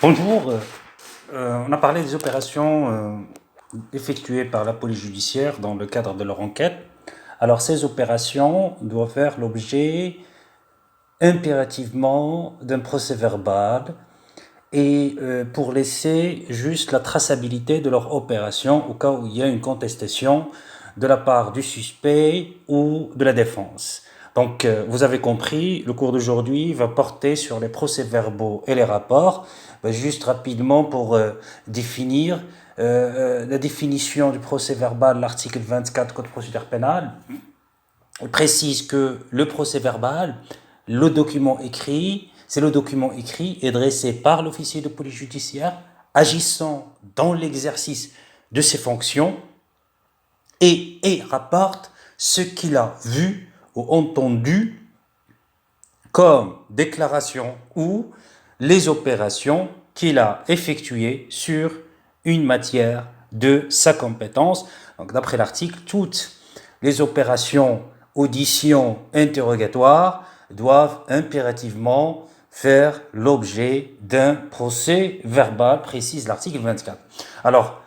Bonjour, on a parlé des opérations effectuées par la police judiciaire dans le cadre de leur enquête. Alors ces opérations doivent faire l'objet impérativement d'un procès verbal et pour laisser juste la traçabilité de leur opération au cas où il y a une contestation de la part du suspect ou de la défense. Donc, vous avez compris, le cours d'aujourd'hui va porter sur les procès-verbaux et les rapports. Juste rapidement pour définir la définition du procès-verbal, l'article 24 Code de procédure pénale précise que le procès-verbal, le document écrit, c'est le document écrit et dressé par l'officier de police judiciaire agissant dans l'exercice de ses fonctions et rapporte ce qu'il a vu ou entendu comme déclaration ou les opérations qu'il a effectuées sur une matière de sa compétence. Donc, d'après l'article, toutes les opérations audition interrogatoire doivent impérativement faire l'objet d'un procès verbal, précise l'article 24. Alors,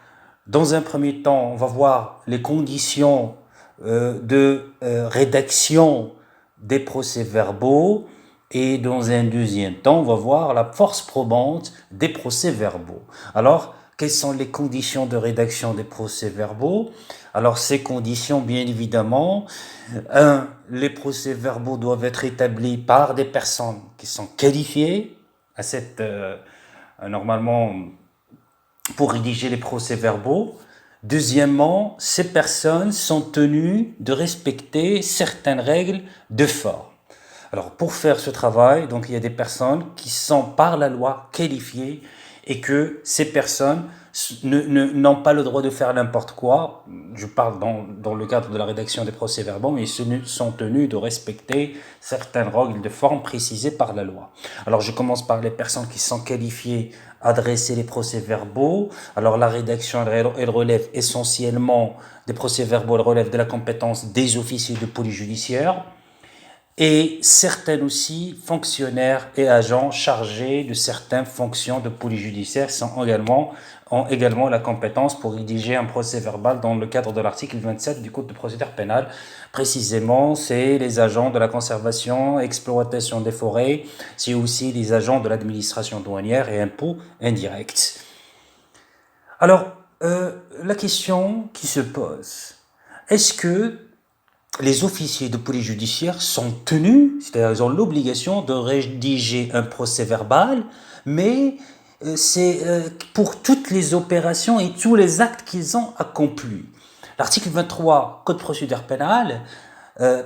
dans un premier temps, on va voir les conditions de rédaction des procès-verbaux et dans un deuxième temps, on va voir la force probante des procès-verbaux. Alors, quelles sont les conditions de rédaction des procès-verbaux? Alors, ces conditions, bien évidemment, les procès-verbaux doivent être établis par des personnes qui sont qualifiées à cette, normalement, pour rédiger les procès-verbaux. Deuxièmement, ces personnes sont tenues de respecter certaines règles de forme. Alors, pour faire ce travail, donc, il y a des personnes qui sont par la loi qualifiées et que ces personnes n'ont pas le droit de faire n'importe quoi. Je parle dans le cadre de la rédaction des procès-verbaux, mais ils sont tenus de respecter certaines règles de forme précisées par la loi. Alors, je commence par les personnes qui sont qualifiées à dresser les procès-verbaux. Alors, la rédaction, elle relève essentiellement des procès-verbaux, elle relève de la compétence des officiers de police judiciaire et certains aussi fonctionnaires et agents chargés de certaines fonctions de police judiciaire ont également la compétence pour rédiger un procès verbal dans le cadre de l'article 27 du Code de procédure pénale. Précisément, c'est les agents de la conservation, exploitation des forêts, c'est aussi les agents de l'administration douanière et impôts indirects. Alors, la question qui se pose, est-ce que les officiers de police judiciaire sont tenus, c'est-à-dire ils ont l'obligation de rédiger un procès verbal, mais c'est pour toutes les opérations et tous les actes qu'ils ont accomplis. L'article 23 Code de procédure pénale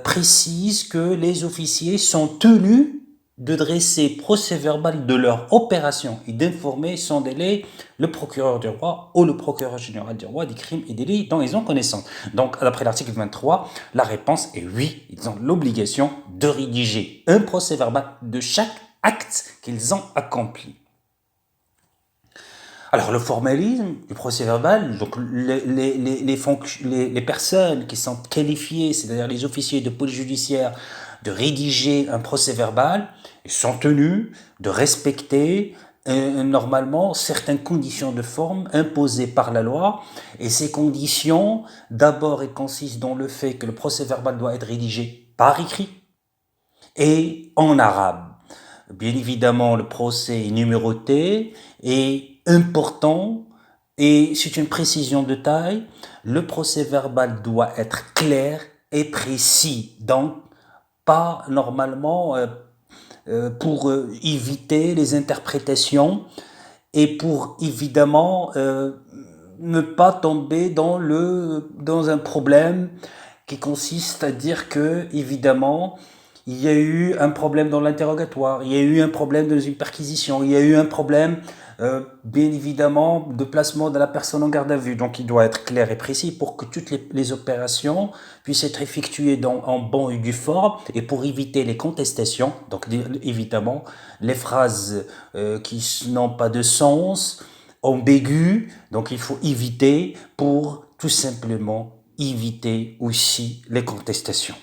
précise que les officiers sont tenus de dresser procès verbal de leur opération et d'informer sans délai le procureur du roi ou le procureur général du roi des crimes et délits dont ils ont connaissance. Donc, d'après l'article 23, la réponse est oui, ils ont l'obligation de rédiger un procès verbal de chaque acte qu'ils ont accompli. Alors, le formalisme du procès verbal, donc les personnes qui sont qualifiées, c'est-à-dire les officiers de police judiciaire, de rédiger un procès verbal, ils sont tenus de respecter normalement certaines conditions de forme imposées par la loi. Et ces conditions, d'abord, elles consistent dans le fait que le procès verbal doit être rédigé par écrit et en arabe. Bien évidemment, le procès est numéroté et important, et c'est une précision de taille. Le procès verbal doit être clair et précis, donc pas normalement pour éviter les interprétations et pour évidemment ne pas tomber dans un problème qui consiste à dire que évidemment il y a eu un problème dans l'interrogatoire, il y a eu un problème dans une perquisition, il y a eu un problème bien évidemment de placement de la personne en garde à vue. Donc il doit être clair et précis pour que toutes les opérations puissent être effectuées en bon et due forme et pour éviter les contestations. Donc évidemment les phrases qui n'ont pas de sens, ambiguës, donc il faut éviter pour tout simplement éviter aussi les contestations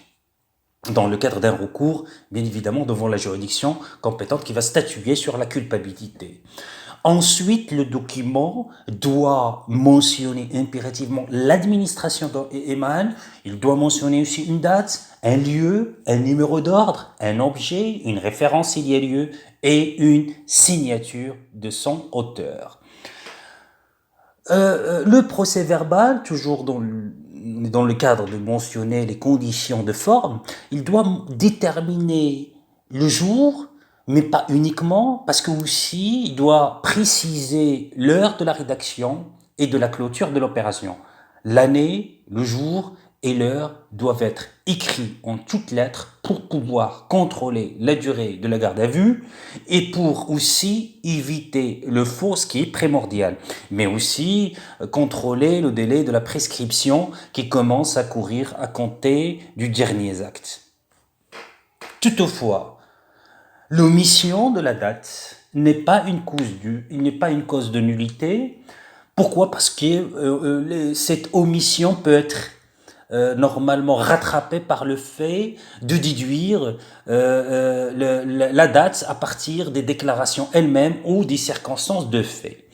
dans le cadre d'un recours, bien évidemment, devant la juridiction compétente qui va statuer sur la culpabilité. Ensuite, le document doit mentionner impérativement l'administration dont il émane. Il doit mentionner aussi une date, un lieu, un numéro d'ordre, un objet, une référence s'il y a lieu et une signature de son auteur. Le procès verbal, toujours dans le cadre de mentionner les conditions de forme, il doit déterminer le jour, mais pas uniquement, parce que aussi il doit préciser l'heure de la rédaction et de la clôture de l'opération. L'année, le jour et l'heure doivent être écrits en toutes lettres pour pouvoir contrôler la durée de la garde à vue et pour aussi éviter le faux, ce qui est primordial, mais aussi contrôler le délai de la prescription qui commence à courir à compter du dernier acte. Toutefois, l'omission de la date n'est pas une cause de nullité. Pourquoi? Parce que cette omission peut être normalement rattrapée par le fait de déduire la date à partir des déclarations elles-mêmes ou des circonstances de fait.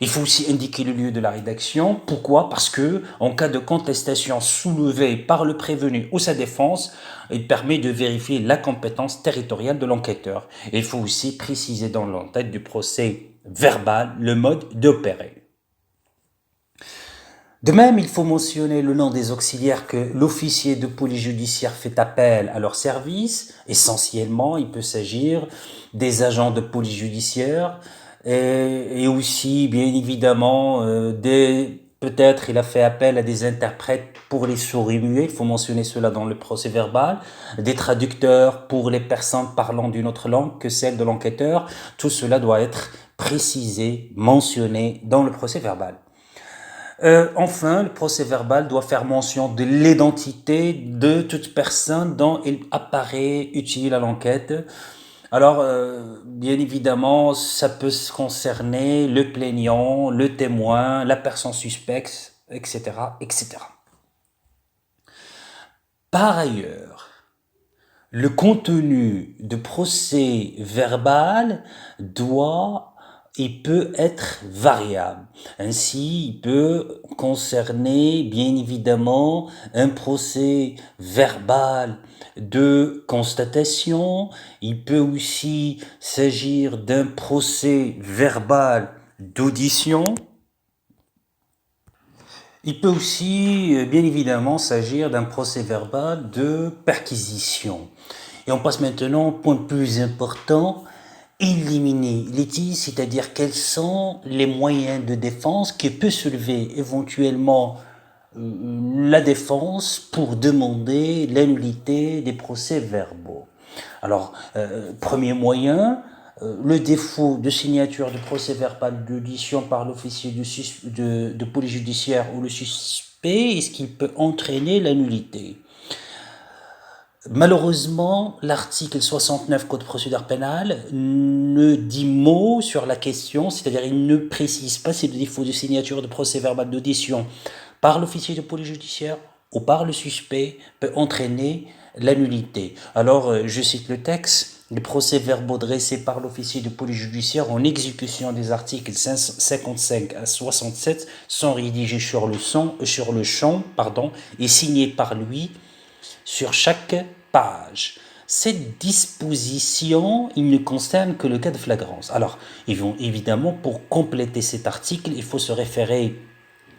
Il faut aussi indiquer le lieu de la rédaction. Pourquoi? Parce que, en cas de contestation soulevée par le prévenu ou sa défense, il permet de vérifier la compétence territoriale de l'enquêteur. Et il faut aussi préciser dans l'entête du procès verbal le mode d'opérer. De même, il faut mentionner le nom des auxiliaires que l'officier de police judiciaire fait appel à leur service. Essentiellement, il peut s'agir des agents de police judiciaire et aussi, bien évidemment, peut-être il a fait appel à des interprètes pour les sourds et muets, il faut mentionner cela dans le procès verbal, des traducteurs pour les personnes parlant d'une autre langue que celle de l'enquêteur. Tout cela doit être précisé, mentionné dans le procès verbal. Enfin, le procès verbal doit faire mention de l'identité de toute personne dont il apparaît utile à l'enquête. Alors, bien évidemment, ça peut concerner le plaignant, le témoin, la personne suspecte, etc., etc. Par ailleurs, le contenu de procès verbal il peut être variable. Ainsi, il peut concerner, bien évidemment, un procès verbal de constatation. Il peut aussi s'agir d'un procès verbal d'audition. Il peut aussi, bien évidemment, s'agir d'un procès verbal de perquisition. Et on passe maintenant au point le plus important, éliminer litige, c'est-à-dire quels sont les moyens de défense qui peut soulever éventuellement la défense pour demander l'annulité des procès-verbaux. Alors, premier moyen, le défaut de signature de procès-verbal d'audition par l'officier de police judiciaire ou le suspect, est-ce qu'il peut entraîner l'annulité? Malheureusement, l'article 69 Code de procédure pénale ne dit mot sur la question, c'est-à-dire il ne précise pas si le défaut de signature de procès-verbal d'audition par l'officier de police judiciaire ou par le suspect peut entraîner l'annulité. Alors, je cite le texte, les procès-verbaux dressés par l'officier de police judiciaire en exécution des articles 55 à 67 sont rédigés sur le champ et signés par lui sur chaque page. Cette disposition, il ne concerne que le cas de flagrance. Alors, évidemment, pour compléter cet article, il faut se référer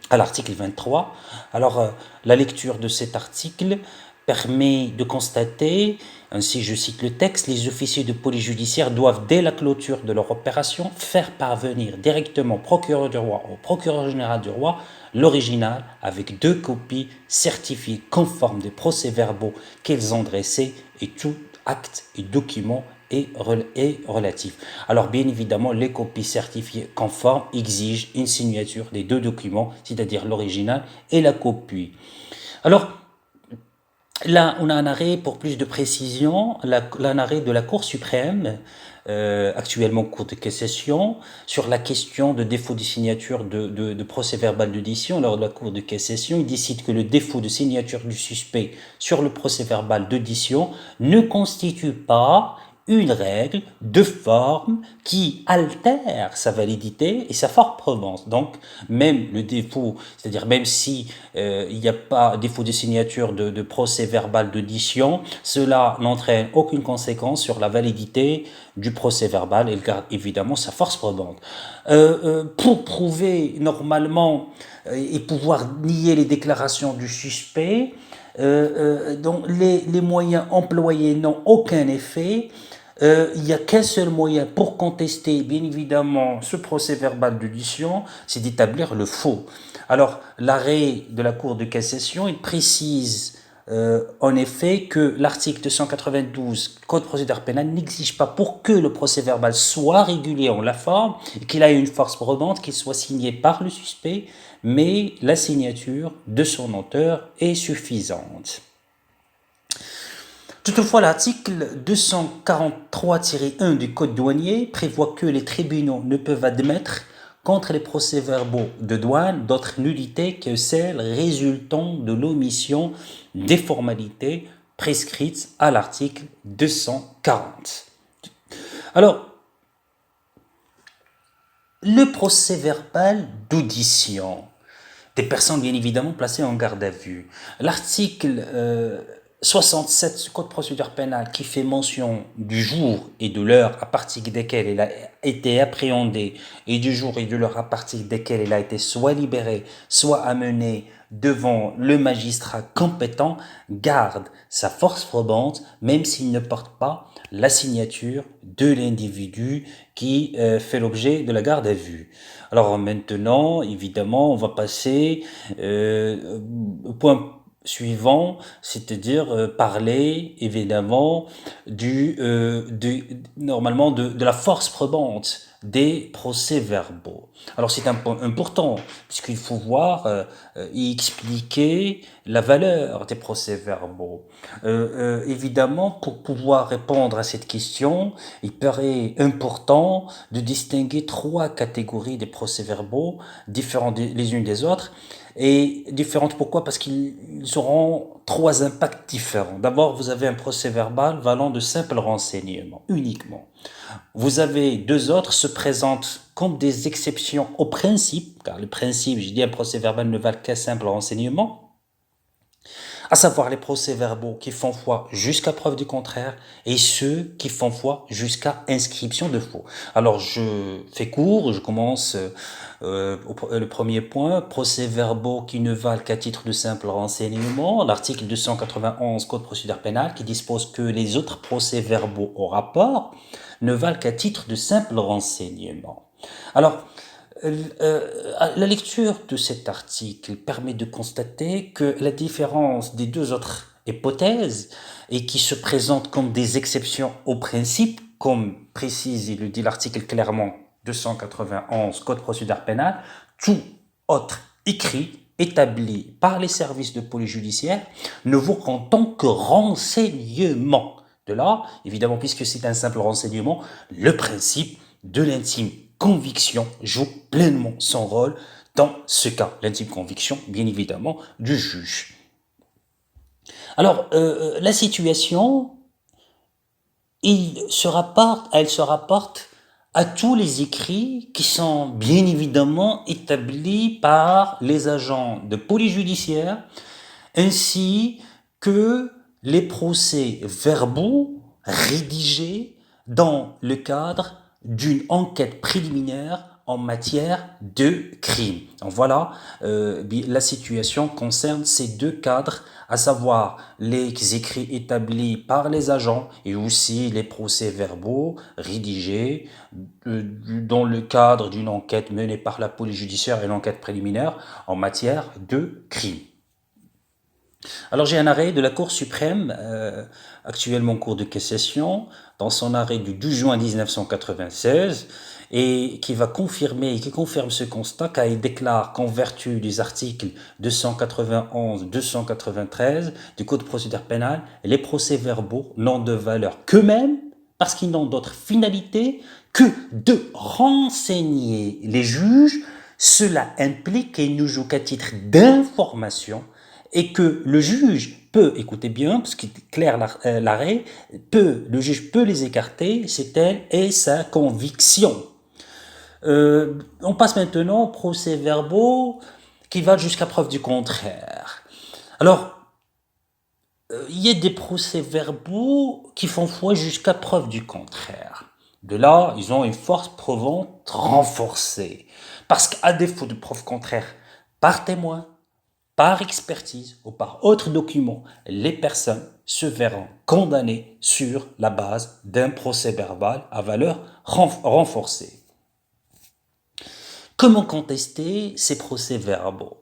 à l'article 23. Alors, la lecture de cet article permet de constater, ainsi je cite le texte, les officiers de police judiciaire doivent, dès la clôture de leur opération, faire parvenir directement au procureur du roi, au procureur général du roi, l'original avec 2 copies certifiées conformes des procès-verbaux qu'ils ont dressés et tout acte et document est relatif. Alors bien évidemment, les copies certifiées conformes exigent une signature des 2 documents, c'est-à-dire l'original et la copie. Alors, là, on a un arrêt pour plus de précision, un arrêt de la Cour suprême, actuellement Cour de cassation, sur la question de défaut de signature de procès-verbal d'audition. Alors, la Cour de cassation, il décide que le défaut de signature du suspect sur le procès-verbal d'audition ne constitue pas une règle de forme qui altère sa validité et sa forte preuve. Donc, même le défaut, c'est-à-dire même si il n'y a pas défaut de signature de procès verbal d'audition, cela n'entraîne aucune conséquence sur la validité du procès verbal et garde évidemment sa force probante. Pour prouver normalement et pouvoir nier les déclarations du suspect, donc les moyens employés n'ont aucun effet. Il n'y a qu'un seul moyen pour contester, bien évidemment, ce procès verbal d'audition, c'est d'établir le faux. Alors, l'arrêt de la Cour de cassation, il précise en effet que l'article 292 Code procédure pénal n'exige pas pour que le procès verbal soit régulier en la forme et qu'il ait une force probante, qu'il soit signé par le suspect, mais la signature de son auteur est suffisante. Toutefois, l'article 243-1 du Code douanier prévoit que les tribunaux ne peuvent admettre contre les procès-verbaux de douane d'autres nullités que celles résultant de l'omission des formalités prescrites à l'article 240. Alors, le procès-verbal d'audition des personnes bien évidemment placées en garde à vue. L'article 67 du Code procédure pénale qui fait mention du jour et de l'heure à partir desquelles elle a été appréhendée et du jour et de l'heure à partir desquelles elle a été soit libérée, soit amenée devant le magistrat compétent, garde sa force probante même s'il ne porte pas la signature de l'individu qui fait l'objet de la garde à vue. Alors maintenant, évidemment, on va passer au point suivant, c'est-à-dire parler évidemment normalement de la force probante des procès-verbaux. Alors c'est un point important puisqu'il faut voir et expliquer la valeur des procès-verbaux. Évidemment, pour pouvoir répondre à cette question, il paraît important de distinguer trois catégories de procès-verbaux différentes les unes des autres. Et différentes pourquoi? Parce qu'ils auront trois impacts différents. D'abord, vous avez un procès verbal valant de simples renseignements, uniquement. Vous avez deux autres se présentent comme des exceptions au principe, car le principe, je dis un procès verbal ne valent qu'un simple renseignement, à savoir les procès-verbaux qui font foi jusqu'à preuve du contraire et ceux qui font foi jusqu'à inscription de faux. Alors je fais court, je commence le premier point, procès-verbaux qui ne valent qu'à titre de simple renseignement, l'article 291 Code procédure pénale qui dispose que les autres procès-verbaux au rapport ne valent qu'à titre de simple renseignement. Alors, la lecture de cet article permet de constater que la différence des deux autres hypothèses et qui se présentent comme des exceptions au principe, comme précise et le dit l'article clairement 291 Code procédure pénale, tout autre écrit établi par les services de police judiciaire ne vaut qu'en tant que renseignement. De là, évidemment, puisque c'est un simple renseignement, le principe de l'intime conviction joue pleinement son rôle dans ce cas, l'intime conviction, bien évidemment, du juge. Alors, la situation, elle se rapporte à tous les écrits qui sont bien évidemment établis par les agents de police judiciaire, ainsi que les procès-verbaux rédigés dans le cadre d'une enquête préliminaire en matière de crime. Donc voilà, la situation concerne ces deux cadres, à savoir les écrits établis par les agents et aussi les procès-verbaux rédigés dans le cadre d'une enquête menée par la police judiciaire et l'enquête préliminaire en matière de crime. Alors j'ai un arrêt de la Cour suprême, actuellement en cours de cassation, dans son arrêt du 12 juin 1996, et qui confirme ce constat, car il déclare qu'en vertu des articles 291-293 du Code procédure pénale, les procès-verbaux n'ont de valeur qu'eux-mêmes, parce qu'ils n'ont d'autre finalité que de renseigner les juges. Cela implique qu'ils ne jouent qu'à titre d'information et que le juge peut, écoutez bien, parce qu'il est clair l'arrêt, le juge peut les écarter, c'est elle et sa conviction. On passe maintenant aux procès-verbaux qui valent jusqu'à preuve du contraire. Alors, il y a des procès-verbaux qui font foi jusqu'à preuve du contraire. De là, ils ont une force prouvante renforcée. Parce qu'à défaut de preuve contraire par témoin, par expertise ou par autre document, les personnes se verront condamnées sur la base d'un procès-verbal à valeur renforcée. Comment contester ces procès-verbaux?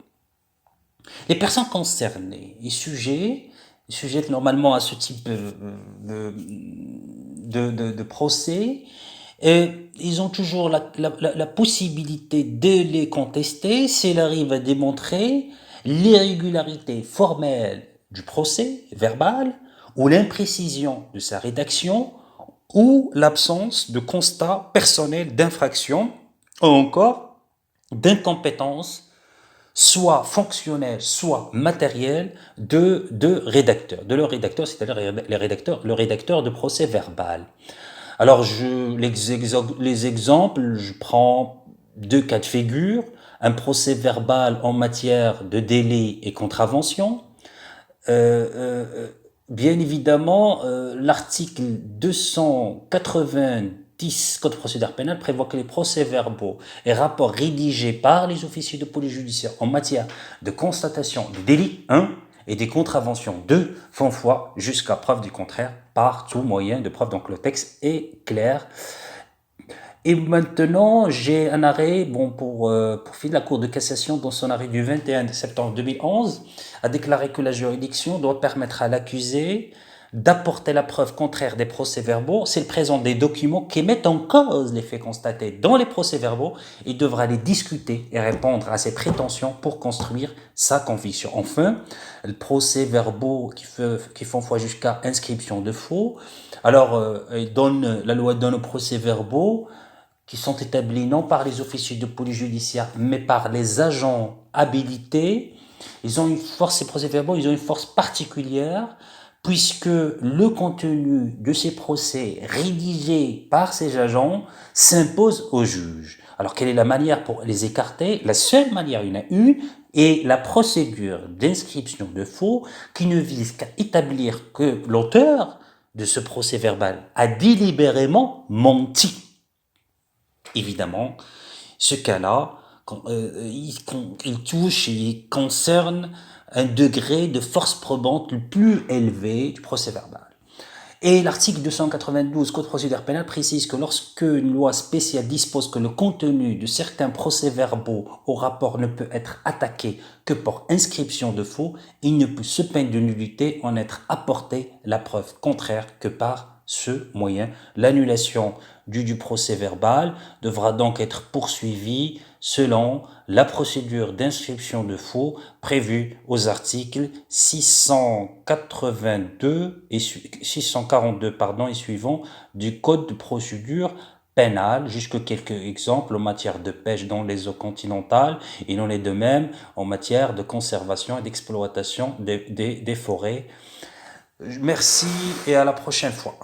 Les personnes concernées et sujettes normalement à ce type de procès, et ils ont toujours la possibilité de les contester s'ils arrivent à démontrer l'irrégularité formelle du procès verbal ou l'imprécision de sa rédaction ou l'absence de constat personnel d'infraction ou encore d'incompétence soit fonctionnelle, soit matérielle de leur rédacteur, c'est-à-dire le rédacteur de procès verbal. Alors, les exemples, je prends 2 cas de figure, un procès verbal en matière de délai et contravention. Bien évidemment, l'article 290 Code procédure pénal prévoit que les procès-verbaux et rapports rédigés par les officiers de police judiciaire en matière de constatation de délits 1 et des contraventions 2 font foi jusqu'à preuve du contraire par tout moyen de preuve. Donc le texte est clair. Et maintenant, j'ai un arrêt, pour la Cour de cassation, dans son arrêt du 21 septembre 2011, a déclaré que la juridiction doit permettre à l'accusé d'apporter la preuve contraire des procès-verbaux s'il présente des documents qui mettent en cause les faits constatés dans les procès-verbaux. Il devra les discuter et répondre à ses prétentions pour construire sa conviction. Enfin, les procès-verbaux qui font foi jusqu'à inscription de faux. Alors, la loi donne aux procès-verbaux qui sont établis non par les officiers de police judiciaire, mais par les agents habilités. Ils ont une force, ces procès-verbaux, ils ont une force particulière, puisque le contenu de ces procès rédigés par ces agents s'impose au juge. Alors, quelle est la manière pour les écarter? La seule manière, il y en a une, est la procédure d'inscription de faux qui ne vise qu'à établir que l'auteur de ce procès-verbal a délibérément menti. Évidemment, ce cas-là, il touche et il concerne un degré de force probante le plus élevé du procès verbal. Et l'article 292 Code procédure pénale précise que lorsque une loi spéciale dispose que le contenu de certains procès-verbaux au rapport ne peut être attaqué que pour inscription de faux, il ne peut se peine de nullité en être apporté la preuve contraire que par ce moyen. L'annulation du procès verbal devra donc être poursuivie selon la procédure d'inscription de faux prévue aux articles 642 et 642 et suivants du Code de procédure pénale, jusque quelques exemples en matière de pêche dans les eaux continentales. Il en est de même en matière de conservation et d'exploitation des forêts. Merci et à la prochaine fois.